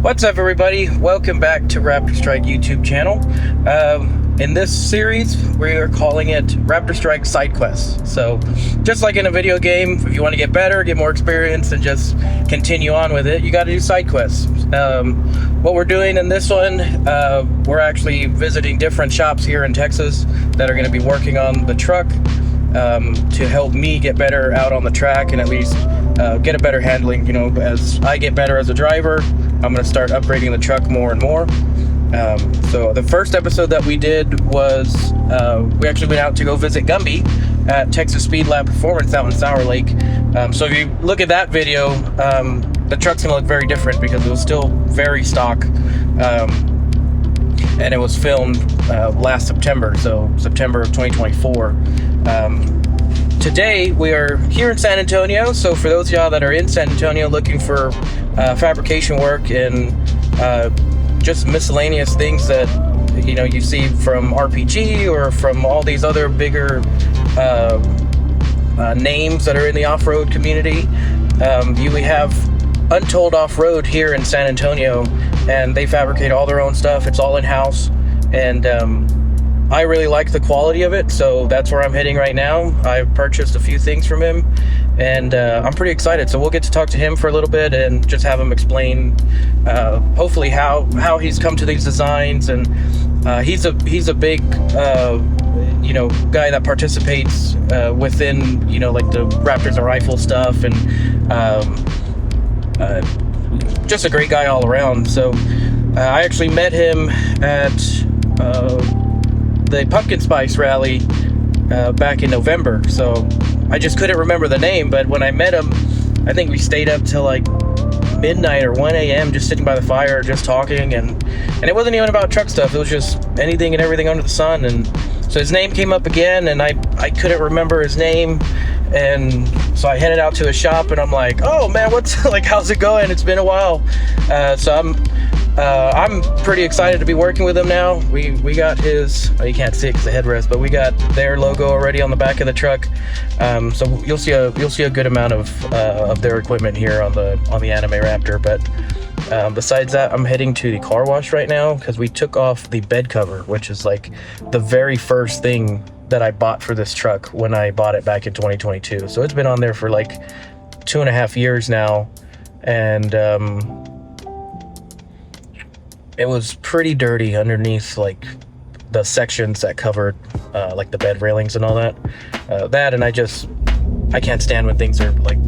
What's up, everybody? Welcome back to RaptorStrike YouTube channel. In this series, we are calling it RaptorStrike Sidequests. So, just like in a video game, if you want to get better, get more experience, and just continue on with it, you got to do side quests. What we're doing in this one, we're actually visiting different shops here in Texas that are going to be working on the truck to help me get better out on the track and at least get a better handling. You know, as I get better as a driver, I'm going to start upgrading the truck more and more. So the first episode that we did was we actually went out to go visit Gumby at Texas Speed Lab Performance out in Sour Lake. So if you look at that video, the truck's gonna look very different because it was still very stock, and it was filmed last September, so September of 2024. Today we are here in San Antonio, so for those of y'all that are in San Antonio looking for fabrication work and just miscellaneous things that you see from RPG or from all these other bigger names that are in the off-road community, we have Untold Offroad here in San Antonio, and they fabricate all their own stuff. It's all in-house, and I really like the quality of it, so that's where I'm heading right now. I've purchased a few things from him, and I'm pretty excited. So we'll get to talk to him for a little bit and just have him explain hopefully how he's come to these designs. And he's a big guy that participates within like the Raptors and rifle stuff, and just a great guy all around. So I actually met him at the Pumpkin Spice rally back in November, so I just couldn't remember the name. But when I met him, I think we stayed up till like midnight or 1 a.m. just sitting by the fire, just talking, and it wasn't even about truck stuff. It was just anything and everything under the sun. And so his name came up again, and I couldn't remember his name, and so I headed out to his shop, and I'm like, oh man, what's like, how's it going? It's been a while. So I'm pretty excited to be working with him now. We got his, you can't see it because the headrest, but we got their logo already on the back of the truck. So you'll see a good amount of their equipment here on the Anime Raptor. But besides that, I'm heading to the car wash right now because we took off the bed cover, which is like the very first thing that I bought for this truck when I bought it back in 2022. So it's been on there for like 2.5 years now, and it was pretty dirty underneath, like the sections that covered like the bed railings and all that. And I can't stand when things are like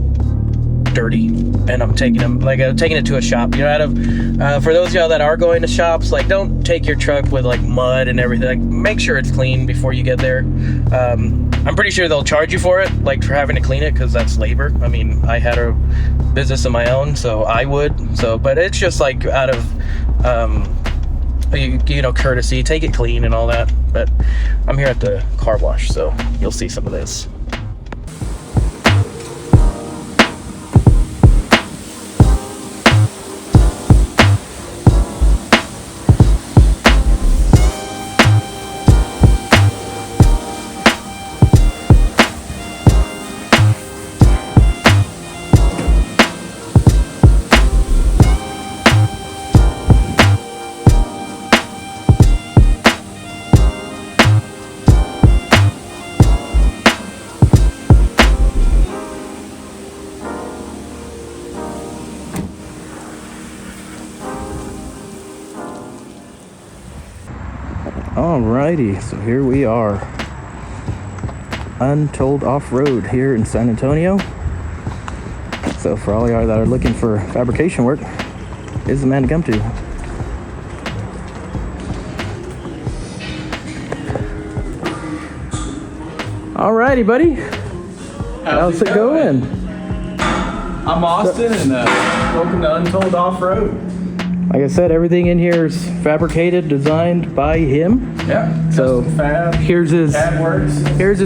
dirty, and I'm taking it to a shop. For those of y'all that are going to shops, like, don't take your truck with like mud and everything. Like, make sure it's clean before you get there. I'm pretty sure they'll charge you for it, like for having to clean it, because that's labor. I mean, I had a business of my own, so I would. So, but it's just like out of courtesy, take it clean and all that. But I'm here at the car wash, so you'll see some of this. Alrighty, so here we are, Untold Offroad here in San Antonio. So for all y'all that are looking for fabrication work, is the man to come to. Alrighty, buddy. How's it going? I'm Austin, and welcome to Untold Offroad. Like I said, everything in here is fabricated, designed by him. Yeah. So fab. Here's his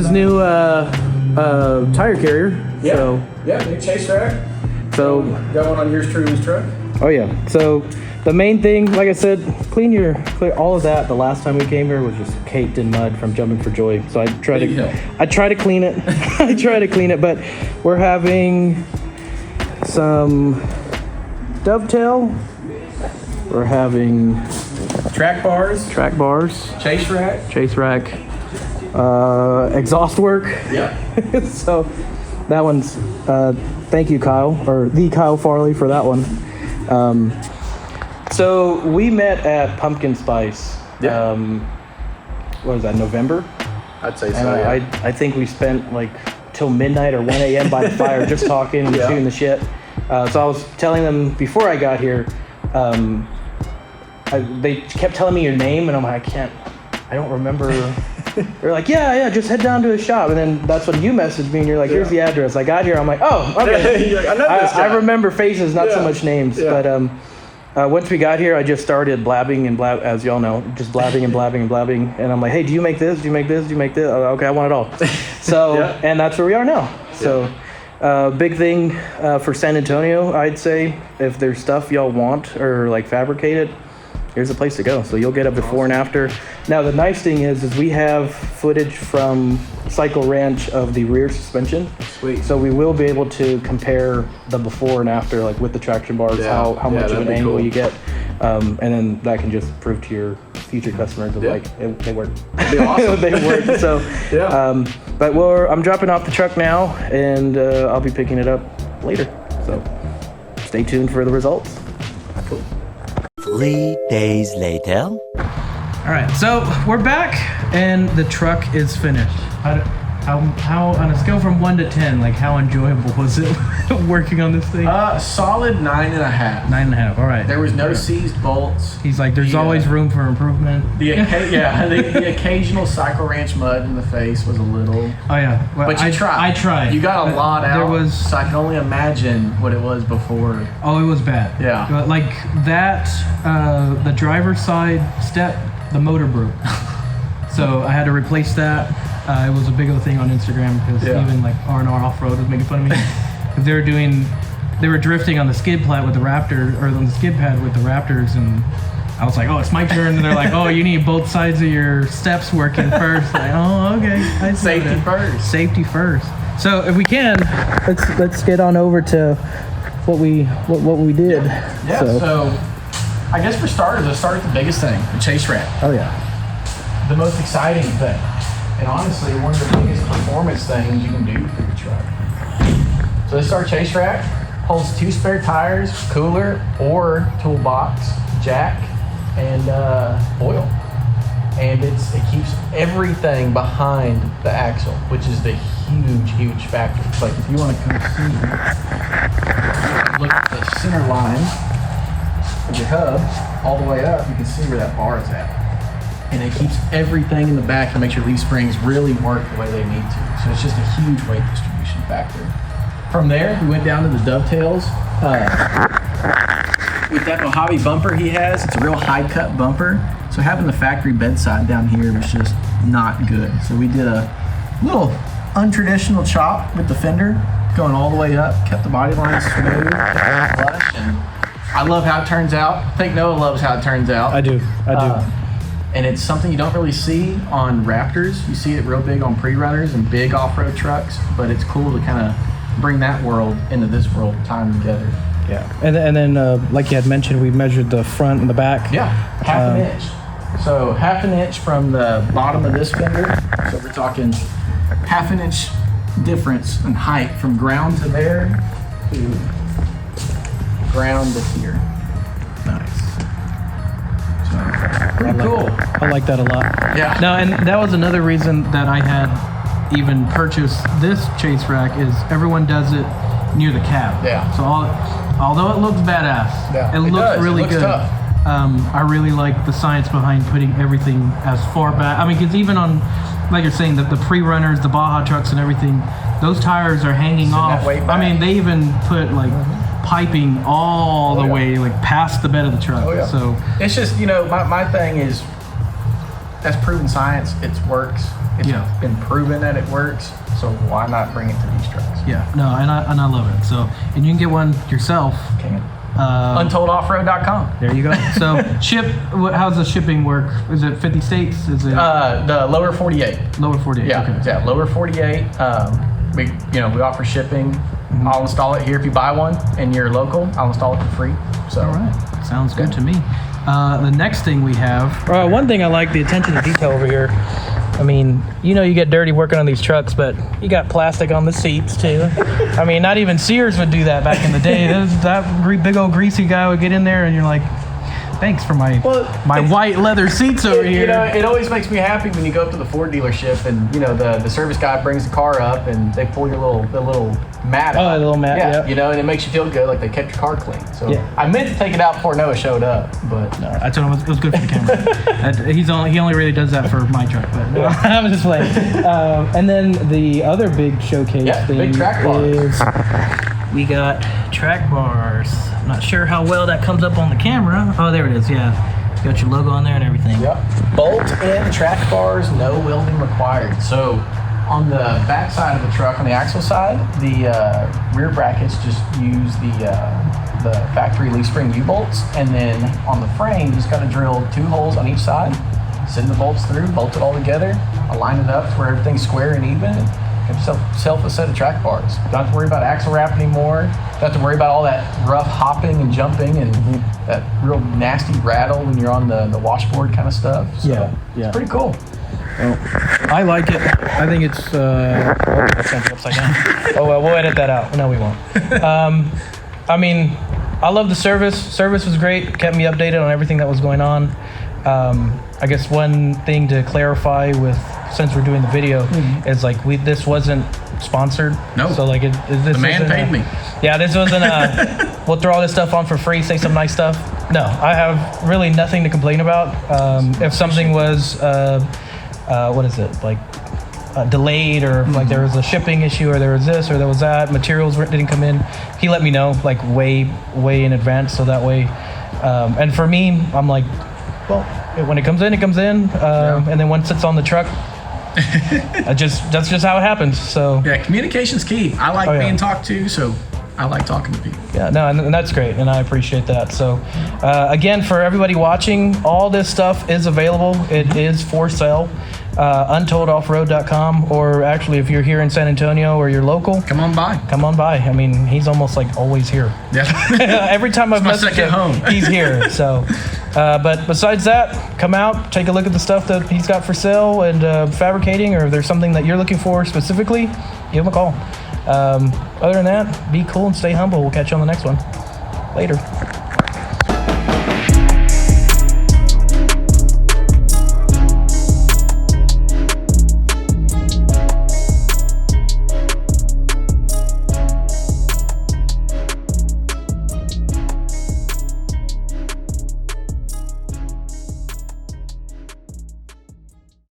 new tire carrier. Yeah. So, new chase rack. So got one on yours truly's truck. Oh yeah. So the main thing, like I said, clear all of that. The last time we came here was just caked in mud from jumping for joy. So I try to clean it. I try to clean it, but we're having some dovetail We're having Track bars, chase rack, exhaust work. Yeah. So that one's, thank you, Kyle, or the Kyle Farley for that one. So we met at Pumpkin Spice. Yeah. What was that, November? I'd say so. And I think we spent like till midnight or 1 a.m. by the fire just talking and shooting the shit. So I was telling them before I got here, they kept telling me your name, and I'm like, I don't remember. They're like, yeah, just head down to his shop. And then that's when you messaged me, and you're like, here's the address. I got here, I'm like, oh, okay. Like, I know this guy. I remember faces, not so much names. Yeah. But once we got here, I just started blabbing and as y'all know, just blabbing and blabbing and blabbing. And I'm like, hey, do you make this? Do you make this? Do you make this? Oh, okay, I want it all. So, and that's where we are now. So, big thing for San Antonio, I'd say, if there's stuff y'all want or like fabricated, here's a place to go. So you'll get a before and after. Now the nice thing is we have footage from Cycle Ranch of the rear suspension. Sweet. So we will be able to compare the before and after, like with the traction bars, how much of an angle you get. And then that can just prove to your future customers of like, they work. That'd be awesome. They work. So, but I'm dropping off the truck now, and I'll be picking it up later. So stay tuned for the results. Cool. 3 days later. All right, so we're back, and the truck is finished. How on a scale from 1 to 10, like how enjoyable was it working on this thing? Solid 9.5. 9.5. All right. There was no seized bolts. He's like, there's always room for improvement. The occasional Cycle Ranch mud in the face was a little. Oh yeah, well, but you tried. I tried. You got a lot out. There was. So I can only imagine what it was before. Oh, it was bad. Yeah. Like that, the driver's side step, the motor broke. So I had to replace that. It was a big old thing on Instagram because even like R&R Off-road was making fun of me. Because they were drifting on the skid plat with the Raptor, or on the skid pad with the Raptors, and I was like, oh, it's my turn. And they're like, oh, you need both sides of your steps working first. Like, oh, okay. Safety first. Safety first. So if we can, let's get on over to what we did. Yeah. So I guess for starters, let's start with the biggest thing, the chase rack. Oh yeah. The most exciting thing. And honestly, one of the biggest performance things you can do for your truck. So this is our chase rack. Holds 2 spare tires, cooler or toolbox, jack, and oil. And it keeps everything behind the axle, which is the huge factor. It's like if you want to come see, look at the center line of your hub all the way up, you can see where that bar is at. And it keeps everything in the back to make sure these springs really work the way they need to. So it's just a huge weight distribution factor. From there, we went down to the dovetails. With that Ogavy bumper he has, it's a real high cut bumper. So having the factory bedside down here was just not good. So we did a little untraditional chop with the fender, going all the way up, kept the body line smooth, flush, and I love how it turns out. I think Noah loves how it turns out. I do. And it's something you don't really see on Raptors. You see it real big on pre-runners and big off-road trucks, but it's cool to kind of bring that world into this world, tie them together. Yeah. And then, like you had mentioned, we measured the front and the back. Yeah, half an inch. So half an inch from the bottom of this fender. So we're talking half an inch difference in height from ground to there to ground to here. Nice. Pretty cool. I like that a lot. Yeah. No, and that was another reason that I had even purchased this chase rack is everyone does it near the cab. Yeah. So although it looks badass, it looks really good. Tough. I really like the science behind putting everything as far back. I mean, because even on, like you're saying, the pre-runners, the Baja trucks and everything, those tires are hanging off. I mean, they even put like piping all the way like past the bed of the truck. So it's just, my thing is that's proven science. It works. It's been proven that it works. So why not bring it to these trucks? Yeah, no, and I love it. So, and you can get one yourself. UntouldOffroad.com. There you go. So how's the shipping work? Is it 50 states? Is it the lower 48? Lower 48. Yeah, okay. Yeah, lower 48. We offer shipping. Mm-hmm. I'll install it here if you buy one and you're local. I'll install it for free. So all right, sounds good to me. The next thing we have. One thing I like, the attention to detail over here. I mean, you know, you get dirty working on these trucks, but you got plastic on the seats too. I mean, not even Sears would do that back in the day. That big old greasy guy would get in there and you're like, thanks for my white leather seats over here. You know, it always makes me happy when you go up to the Ford dealership and, you know, the service guy brings the car up and they pull your little mat out. Oh, the little mat, yeah. You know, and it makes you feel good, like they kept your car clean. So yeah. I meant to take it out before Noah showed up, but... No, I told him it was good for the camera. He only really does that for my truck, but no, I'm just playing. And then the other big showcase thing big track bars. is we got track bars. I'm not sure how well that comes up on the camera. Oh, there it is, yeah. Got your logo on there and everything. Yep. Bolt-in track bars, no welding required. So on the back side of the truck, on the axle side, the rear brackets just use the factory leaf spring U-bolts, and then on the frame, just got to drill 2 holes on each side, send the bolts through, bolt it all together, align it up to where everything's square and even, and have yourself a set of track bars. Don't have to worry about axle wrap anymore. Don't have to worry about all that rough hopping and jumping and that real nasty rattle when you're on the washboard kind of stuff. So it's pretty cool. Well, I like it. I think it's upside down. Oh well, we'll edit that out. No, we won't. I mean, I love the service. Service was great. Kept me updated on everything that was going on. I guess one thing to clarify since we're doing the video is like this wasn't sponsored. No. So like this the man paid me. Yeah, this wasn't we'll throw all this stuff on for free, say some nice stuff. No, I have really nothing to complain about. If something was what is it, like delayed, or like there was a shipping issue, or there was this or there was that, materials didn't come in, he let me know like way in advance, so that way and for me, I'm like, well, when it comes in, it comes in, and then once it's on the truck, that's just how it happens. So yeah, communication's key. I like being talked to, so I like talking to people. Yeah, no, and that's great, and I appreciate that. So again, for everybody watching, all this stuff is available. It is for sale. UntouldOffroad.com, or actually if you're here in San Antonio or you're local, come on by. I mean, he's almost like always here. Yeah. Every time I've messaged him, he's here. So but besides that, come out, take a look at the stuff that he's got for sale and fabricating, or if there's something that you're looking for specifically, give him a call. Other than that, be cool and stay humble. We'll catch you on the next one. Later.